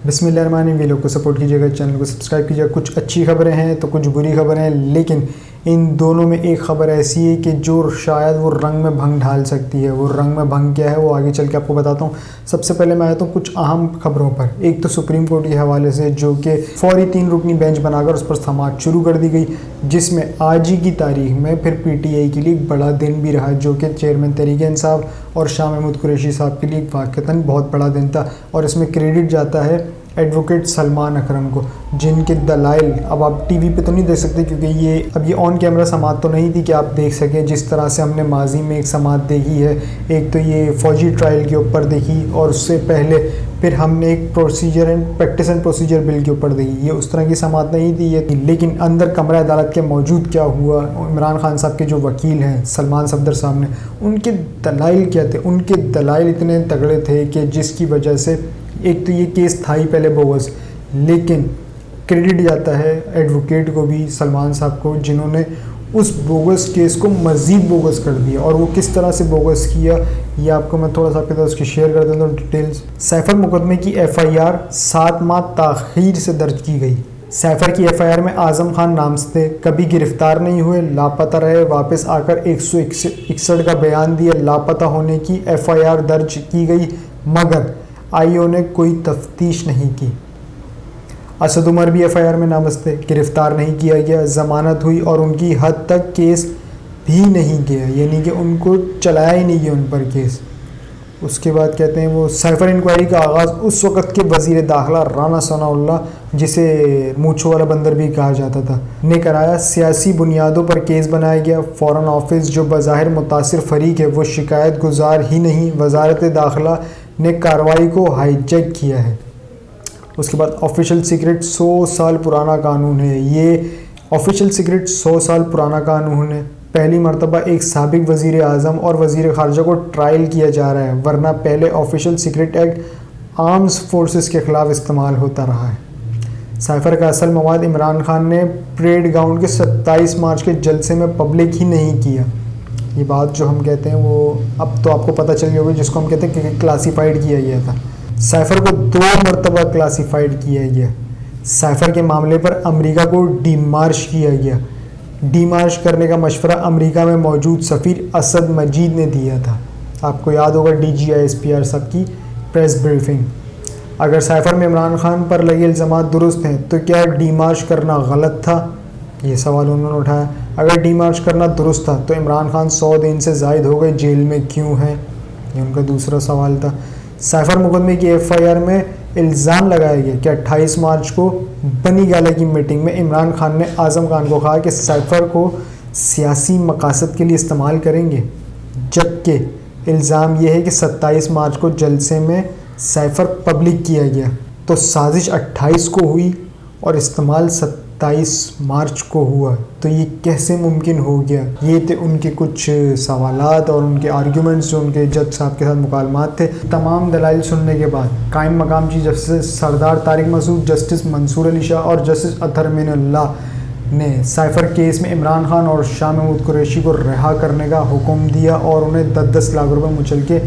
बिस्मिल्लाहिर्रहमानिर्रहीम। वीडियो को सपोर्ट कीजिएगा, चैनल को सब्सक्राइब कीजिएगा। कुछ अच्छी खबरें हैं तो कुछ बुरी खबरें हैं, लेकिन इन दोनों में एक खबर ऐसी है कि जो शायद वो रंग में भंग ढाल सकती है। वो रंग में भंग क्या है वो आगे चल के आपको बताता हूँ। सबसे पहले मैं आता हूँ कुछ अहम खबरों पर। एक तो सुप्रीम कोर्ट के हवाले से, जो कि फौरी 3 रुकनी बेंच बनाकर उस पर समाअत शुरू कर दी गई, जिसमें आज ही की तारीख में फिर PTI के लिए एक बड़ा दिन भी रहा, जो कि चेयरमैन तहरीक इंसाफ और शाह महमूद कुरैशी साहब के लिए वाक़तन बहुत बड़ा दिन था। और इसमें क्रेडिट जाता है एडवोकेट सलमान अकरम को, जिनके दलाइल अब आप टीवी पे तो नहीं देख सकते, क्योंकि ये ऑन कैमरा समाअत तो नहीं थी कि आप देख सकें जिस तरह से हमने माजी में एक समाअत देखी है। एक तो ये फ़ौजी ट्रायल के ऊपर देखी, और उससे पहले फिर हमने एक procedure and practice and procedure bill के ऊपर देखी। ये उस तरह की समाअत नहीं थी ये थी। लेकिन अंदर कमरा अदालत के मौजूद क्या हुआ, इमरान खान साहब के जो वकील हैं सलमान सफदर साहब ने, उनके दलाइल क्या थे। उनके दलाइल इतने तगड़े थे कि जिसकी वजह से एक तो ये केस था ही पहले बोगस, लेकिन क्रेडिट जाता है एडवोकेट को भी, सलमान साहब को, जिन्होंने उस बोगस केस को मज़ीद बोगस कर दिया। और वो किस तरह से बोगस किया ये आपको मैं थोड़ा सा आपके साथ उसकी शेयर कर देता हूँ डिटेल्स। सैफर मुकदमे की FIR 7 माह ताख़ीर से दर्ज की गई। सैफर की FIR में आज़म खान नाम से थे, कभी गिरफ्तार नहीं हुए, लापता रहे, वापस आकर 161 का बयान दिया। लापता होने की FIR दर्ज की गई, मगर IO ने कोई तफ्तीश नहीं की। असद उमर भी FIR में नामज़द थे, गिरफ़्तार नहीं किया गया, ज़मानत हुई और उनकी हद तक केस भी नहीं गया, यानी कि उनको चलाया ही नहीं गया उन पर केस। उसके बाद कहते हैं वो सैफर इंक्वायरी का आगाज़ उस वक़्त के वज़ीर दाखिला राना सनाउल्लाह, जिसे मूँछों वाला बंदर भी कहा जाता था, ने कराया। सियासी बुनियादों पर केस बनाया गया। फ़ॉरेन ऑफिस जो बज़ाहिर मुतासिर फ़रीक है वो शिकायत गुजार ही नहीं, वज़ारत दाखिला ने कार्रवाई को हाईजैक किया है। उसके बाद ऑफिशियल सीक्रेट 100 साल पुराना कानून है। ये ऑफिशियल सीक्रेट 100 साल पुराना कानून है। पहली मरतबा एक साबिक वज़ीर आज़म और वज़ीर ख़ारजा को ट्रायल किया जा रहा है, वरना पहले official secret act arms forces के ख़िलाफ़ इस्तेमाल होता रहा है। साइफ़र का असल मवाद इमरान खान ने परेड ग्राउंड के 27 मार्च के जलसे में पब्लिक ही नहीं किया। ये बात जो हम कहते हैं वो अब तो आपको पता चल गई होगी, जिसको हम कहते हैं कि क्लासीफाइड किया गया था। साइफ़र को 2 मरतबा क्लासीफाइड किया गया। साइफ़र के मामले पर अमेरिका को डीमार्श किया गया। डीमार्श करने का मशवरा अमेरिका में मौजूद सफ़ीर असद मजीद ने दिया था। आपको याद होगा DGISPR सब की प्रेस ब्रीफिंग। अगर साइफ़र में इमरान खान पर लगे इल्ज़ामात दुरुस्त हैं तो क्या डीमार्श करना गलत था, ये सवाल उन्होंने उठाया। अगर डीमार्श करना दुरुस्त था तो इमरान खान 100 दिन से ज़ायद हो गए जेल में क्यों हैं, ये उनका दूसरा सवाल था। साइफ़र मुकदमे की FIR में इल्ज़ाम लगाया गया कि 28 मार्च को बनी गाला की मीटिंग में इमरान खान ने आज़म खान को कहा कि साइफ़र को सियासी मकासद के लिए इस्तेमाल करेंगे, जबकि इल्ज़ाम यह है कि 27 मार्च को जलसे में साइफ़र पब्लिक किया गया। तो साजिश 28 को हुई और इस्तेमाल 27 मार्च को हुआ, तो ये कैसे मुमकिन हो गया। ये थे उनके कुछ सवालात और उनके आर्ग्यूमेंट्स जो उनके जज साहब के साथ मुकालमात थे। तमाम दलाइल सुनने के बाद कायम मकाम चीफ जस्टिस सरदार तारिक मसूद, जस्टिस मंसूर अली शाह और जस्टिस अतहर अमीनुल्लाह ने साइफ़र केस में इमरान खान और शाह महमूद कुरैशी को रिहा करने का हुक्म दिया और उन्हें 10-10 लाख रुपये मुचल के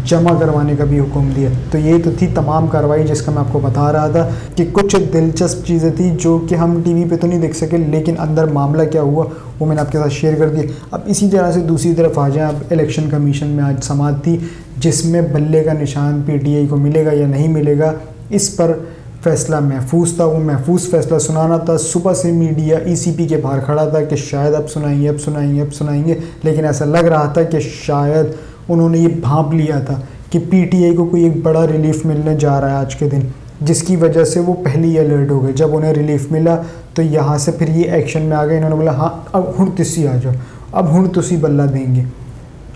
जमा करवाने का भी हुक्म दिया। तो ये तो थी तमाम कार्रवाई जिसका मैं आपको बता रहा था कि कुछ दिलचस्प चीज़ें थी जो कि हम टीवी पे तो नहीं देख सके, लेकिन अंदर मामला क्या हुआ वो मैंने आपके साथ शेयर कर दिया। अब इसी तरह से दूसरी तरफ आ जाएँ, अब इलेक्शन कमीशन में आज समाअत थी, जिसमें बल्ले का निशान PTI को मिलेगा या नहीं मिलेगा, इस पर फैसला महफूज था। वो महफूज फैसला सुनाना था। सुबह से मीडिया ECP के बाहर खड़ा था कि शायद अब सुनाएंगे, अब सुनाएंगे, अब सुनाएंगे, लेकिन ऐसा लग रहा था कि शायद उन्होंने ये भांप लिया था कि PTI को कोई एक बड़ा रिलीफ मिलने जा रहा है आज के दिन, जिसकी वजह से वो पहले ही अलर्ट हो गए। जब उन्हें रिलीफ मिला तो यहाँ से फिर ये एक्शन में आ गए। इन्होंने बोला हाँ अब हुण तुसी आ जाओ, अब हुण तुसी बल्ला देंगे।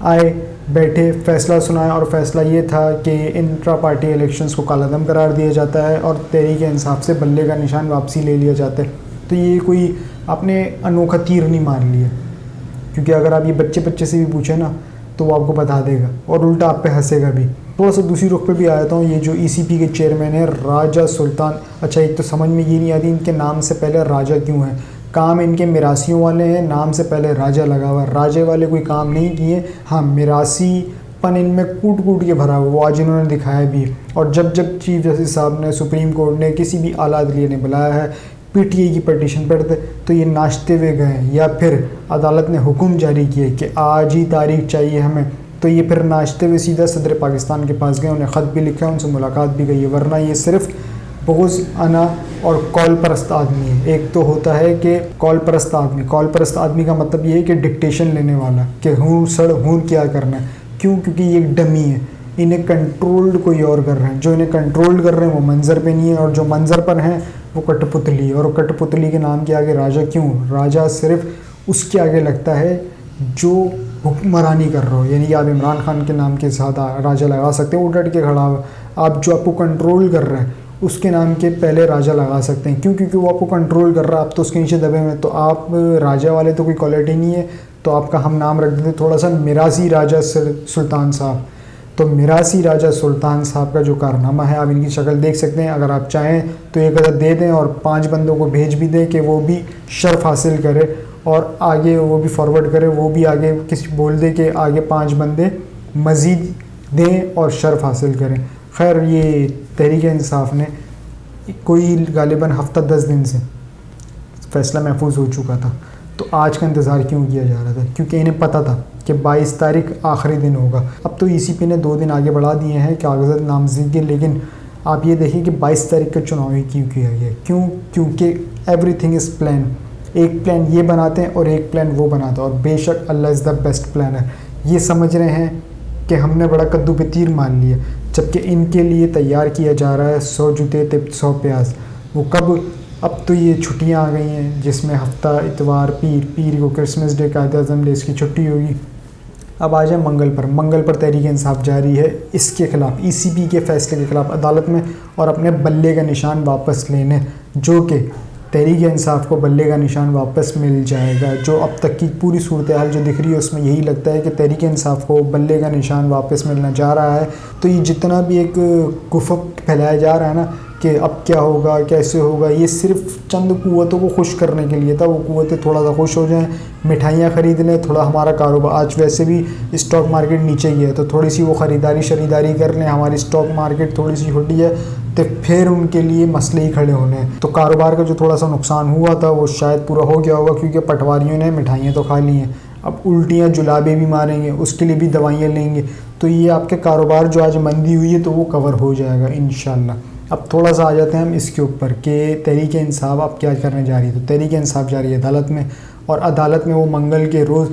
आए, बैठे, फ़ैसला सुनाया और फ़ैसला ये था कि इंट्रा पार्टी इलेक्शंस को कालादम करार दिया जाता है और तहरीक इंसाफ से बल्ले का निशान वापसी ले लिया जाता है। तो ये कोई आपने अनोखा तीर नहीं मार लिया, क्योंकि अगर आप ये बच्चे से भी पूछे ना तो वो आपको बता देगा और उल्टा आप पे हंसेगा भी। थोड़ा सा दूसरी रुख पे भी आया था। ये जो ECP के चेयरमैन है राजा सुल्तान, अच्छा एक तो समझ में ये नहीं आती इनके नाम से पहले राजा क्यों है। काम इनके मिरासियों वाले हैं, नाम से पहले राजा लगा हुआ है। राजे वाले कोई काम नहीं किए, हाँ मिरासी पन इनमें कूट कूट के भरा हुआ, वो आज इन्होंने दिखाया भी है। और जब जब चीफ जस्टिस साहब ने, सुप्रीम कोर्ट ने, किसी भी आला अदलिया ने बुलाया है पीटीआई की पटिशन पर, तो ये नाचते हुए गए, या फिर अदालत ने हुक्म जारी किया कि आज ही तारीख चाहिए हमें, तो ये फिर नाचते हुए सीधा सदर पाकिस्तान के पास गए, उन्हें ख़त भी लिखा, उनसे मुलाकात भी गई है। वरना ये सिर्फ बोझ अना और कॉल परस्त आदमी है। एक तो होता है कि कॉल परस्त आदमी का मतलब ये है कि डिक्टेशन लेने वाला, कि हूँ सड़ हूँ क्या करना है। क्यों? क्योंकि ये एक डमी है, इन्हें कंट्रोल्ड कोई और कर रहे हैं। जो इन्हें कंट्रोल कर रहे हैं वो मंजर पे नहीं है, और जो मंजर पर हैं वो कठपुतली है। और कठपुतली के नाम के आगे राजा क्यों? राजा सिर्फ उसके आगे लगता है जो हुक्मरानी कर रहा हो। यानी कि आप इमरान खान के नाम के साथ राजा लगा सकते हो, उठ के खड़ा हो। आप जो आपको कंट्रोल कर रहे हैं उसके नाम के पहले राजा लगा सकते हैं। क्यों? क्योंकि वो आपको कंट्रोल कर रहा है, आप तो उसके नीचे दबे हुए हैं। तो आप राजा वाले तो कोई क्वालिटी नहीं है, तो आपका हम नाम रख देते थोड़ा सा मिरासी राजा सुल्तान साहब। तो मिरासी राजा सुल्तान साहब का जो कारनामा है, आप इनकी शक्ल देख सकते हैं। अगर आप चाहें तो एक अदद दे दें और 5 बंदों को भेज भी दें कि वो भी शर्फ हासिल करे, और आगे वो भी फॉरवर्ड करे, वो भी आगे किसी बोल दे कि आगे 5 बंदे मज़ीद दें और शर्फ हासिल करें। खैर, ये तहरीक इंसाफ ने कोई गालिबन हफ्ता 10 दिन से फ़ैसला महफूज हो चुका था, तो आज का इंतज़ार क्यों किया जा रहा था? क्योंकि इन्हें पता था कि 22 तारीख आखिरी दिन होगा। अब तो ईसीपी ने 2 दिन आगे बढ़ा दिए हैं कागज़ात नामज़दगी, लेकिन आप ये देखिए कि 22 तारीख का चुनाव ही क्यों किया गया? क्यों? क्योंकि एवरीथिंग इज़ प्लान। एक प्लान ये बनाते हैं और एक प्लान वो बनाता है, और बेशक अल्लाह इज़ द बेस्ट प्लानर। ये समझ रहे हैं कि हमने बड़ा कद्दू पे तीर मान लिया, जबकि इनके लिए तैयार किया जा रहा है 100 जूते तिप्त 100 प्याज। वो कब? अब तो ये छुट्टियां आ गई हैं जिसमें हफ्ता, इतवार, पीर को क्रिसमस डे, कायद-ए-आज़म डे, इसकी छुट्टी होगी। अब आ जाए मंगल पर तहरीक इंसाफ जारी है इसके ख़िलाफ़, ईसीपी के फ़ैसले के ख़िलाफ़ अदालत में, और अपने बल्ले का निशान वापस लेने, जो कि तहरीक इंसाफ को बल्ले का निशान वापस मिल जाएगा। जो अब तक की पूरी सूरत हाल जो दिख रही है उसमें यही लगता है कि तहरीक इंसाफ को बल्ले का निशान वापस मिलना जा रहा है। तो ये जितना भी एक गुफक फैलाया जा रहा है ना कि अब क्या होगा, कैसे होगा, ये सिर्फ चंद कुव्वतों को खुश करने के लिए था। वो कुव्वतें थोड़ा सा खुश हो जाएं, मिठाइयाँ ख़रीद लें, थोड़ा हमारा कारोबार, आज वैसे भी स्टॉक मार्केट नीचे ही है, तो थोड़ी सी वो ख़रीदारी कर लें, हमारी स्टॉक मार्केट थोड़ी सी छोटी है, तो फिर उनके लिए मसले ही खड़े होने हैं। तो कारोबार का जो थोड़ा सा नुकसान हुआ था वो शायद पूरा हो गया होगा, क्योंकि पटवारियों ने मिठाइयाँ तो खा ली हैं, अब उल्टियाँ जुलाबे भी मारेंगे, उसके लिए भी दवाइयाँ लेंगे। तो ये आपके कारोबार जो आज मंदी हुई है तो वो कवर हो जाएगा इंशाल्लाह। अब थोड़ा सा आ जाते हैं हम इसके ऊपर कि तहरीक इंसाफ अब क्या करने जा रही है। तो तहरीक इंसाफ जा रही है अदालत में, और अदालत में वो मंगल के रोज़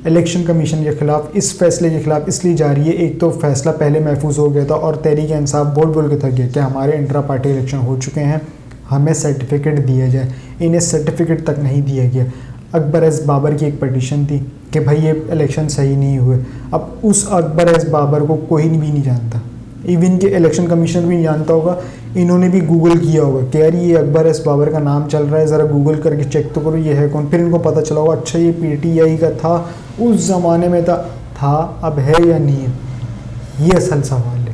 इलेक्शन कमीशन के ख़िलाफ़, इस फैसले के ख़िलाफ़ इसलिए जा रही है, एक तो फ़ैसला पहले महफूज हो गया था और तहरीक इंसाफ बोल के थक गया कि हमारे इंट्रा पार्टी इलेक्शन हो चुके हैं, हमें सर्टिफिकेट दिया जाए। इन्हें सर्टिफिकेट तक नहीं दिया गया। अकबर एस बाबर की एक पटिशन थी कि भाई ये इलेक्शन सही नहीं हुए। अब उस अकबर एस बाबर को कोई भी नहीं जानता, इवन के इलेक्शन कमीशनर भी नहीं जानता होगा। इन्होंने भी गूगल किया होगा कि यार ये अकबर एस बाबर का नाम चल रहा है, ज़रा गूगल करके चेक तो करो ये है कौन। फिर इनको पता चला होगा अच्छा ये पीटीआई का था, उस ज़माने में था, अब है या नहीं है, ये असल सवाल है।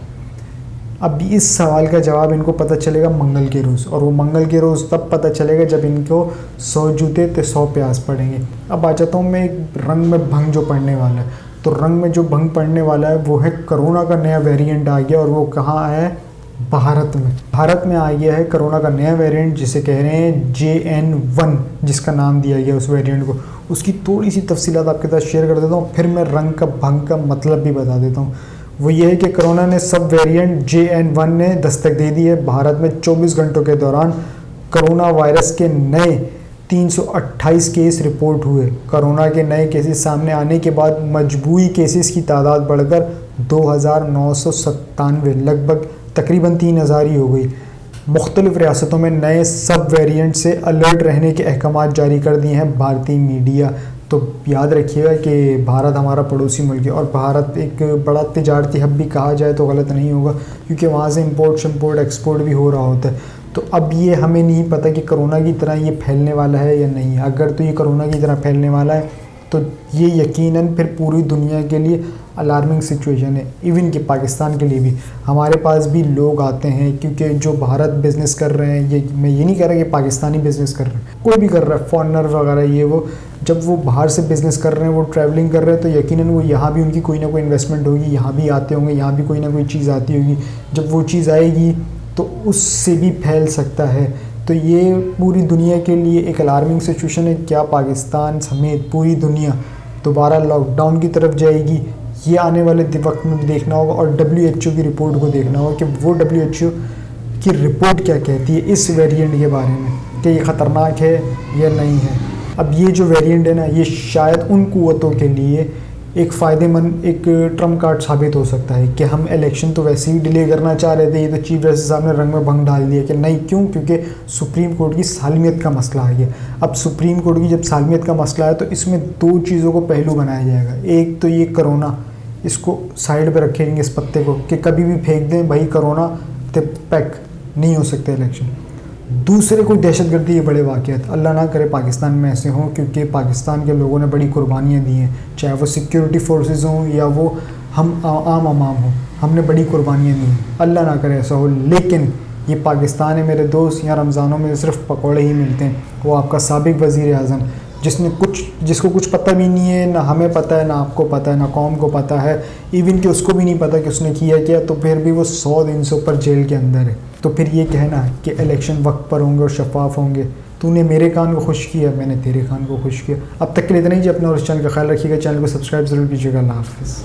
अब इस सवाल का जवाब इनको पता चलेगा मंगल के रोज़, और वो मंगल के रोज़ तब पता चलेगा जब इनको 100 जूते तो 100 प्याज पड़ेंगे। अब आ जाता हूँ मैं एक रंग में भंग जो पड़ने वाला है। तो रंग में जो भंग पड़ने वाला है वो है कोरोना का नया वेरिएंट आ गया, और वो कहाँ आया है? भारत में आ गया है कोरोना का नया वेरिएंट, जिसे कह रहे हैं JN1, जिसका नाम दिया गया उस वेरिएंट को। उसकी थोड़ी सी तफसीलात आपके साथ शेयर कर देता हूँ, फिर मैं रंग का भंग का मतलब भी बता देता हूँ। वो ये है कि कोरोना ने सब वेरिएंट JN1 ने दस्तक दे दी है। भारत में 24 घंटों के दौरान कोरोना वायरस के नए 328 केस रिपोर्ट हुए। कोरोना के नए केसेस सामने आने के बाद मजबूरी केसेस की तादाद बढ़कर 2997, लगभग तकरीबन 3000 ही हो गई। मुख्तलिफ रियासतों में नए सब वेरिएंट से अलर्ट रहने के अहकाम जारी कर दिए हैं भारतीय मीडिया। तो याद रखिएगा कि भारत हमारा पड़ोसी मुल्क है, और भारत एक बड़ा तिजारती हब भी कहा जाए तो गलत नहीं होगा, क्योंकि वहाँ से इंपोर्ट शम्पोर्ट एक्सपोर्ट भी हो रहा होता है। तो अब ये हमें नहीं पता कि कोरोना की तरह ये फैलने वाला है या नहीं। अगर तो ये कोरोना की तरह फैलने वाला है तो ये यकीनन फिर पूरी दुनिया के लिए अलार्मिंग सिचुएशन है, इवन कि पाकिस्तान के लिए भी। हमारे पास भी लोग आते हैं, क्योंकि जो भारत बिज़नेस कर रहे हैं, ये मैं ये नहीं कह रहा कि पाकिस्तानी बिज़नेस कर रहे हैं, कोई भी कर रहा है, फॉरेनर वगैरह ये वो, जब वो बाहर से बिज़नेस कर रहे हैं, वो ट्रैवलिंग कर रहे हैं, तो यकीनन वो यहाँ भी उनकी कोई ना कोई इन्वेस्टमेंट होगी, यहाँ भी आते होंगे, यहाँ भी कोई ना कोई चीज़ आती होगी। जब वो चीज़ आएगी तो उससे भी फैल सकता है। तो ये पूरी दुनिया के लिए एक अलार्मिंग सिचुएशन है। क्या पाकिस्तान समेत पूरी दुनिया दोबारा लॉकडाउन की तरफ जाएगी? ये आने वाले वक्त में भी देखना होगा, और WHO की रिपोर्ट को देखना होगा कि वो WHO की रिपोर्ट क्या कहती है इस वेरिएंट के बारे में, कि ये ख़तरनाक है या नहीं है। अब ये जो वेरिएंट है ना, ये शायद उन कुव्वतों के लिए एक फ़ायदेमंद एक ट्रम्प कार्ड साबित हो सकता है कि हम इलेक्शन तो वैसे ही डिले करना चाह रहे थे, ये तो चीफ जस्टिस साहब ने रंग में भंग डाल दिया कि नहीं। क्यों? क्योंकि सुप्रीम कोर्ट की सालमियत का मसला है ये। अब सुप्रीम कोर्ट की जब सालमियत का मसला है तो इसमें दो चीज़ों को पहलू बनाया जाएगा। एक तो ये कोरोना, इसको साइड पर रखेंगे इस पत्ते को कि कभी भी फेंक दें भाई कोरोना, तो पैक नहीं हो सकते इलेक्शन। दूसरे कोई दहशतगर्दी के बड़े वाक़यात, अल्लाह ना करे पाकिस्तान में ऐसे हों, क्योंकि पाकिस्तान के लोगों ने बड़ी कुर्बानियाँ दी हैं, चाहे वो सिक्योरिटी फोर्सेस हों या वो हम आम आवाम हों, हमने बड़ी कुर्बानियाँ दी हैं, अल्लाह ना करे ऐसा हो। लेकिन ये पाकिस्तान है मेरे दोस्त, यहाँ रमज़ानों में सिर्फ पकौड़े ही मिलते हैं। वो आपका साबिक वज़ीर आज़म जिसको कुछ पता भी नहीं है, ना हमें पता है, ना आपको पता है, ना कौम को पता है, इवन कि उसको भी नहीं पता कि उसने किया क्या, तो फिर भी वो 100 दिन से ऊपर जेल के अंदर है। तो फिर ये कहना कि इलेक्शन वक्त पर होंगे और शफाफ होंगे, तूने मेरे कान को खुश किया, मैंने तेरे कान को खुश किया। अब तक के लिए इतना ही जी। अपना और इस चैनल का ख्याल रखिएगा, चैनल को सब्सक्राइब ज़रूर कीजिएगा। अल्लाह हाफ़िज़।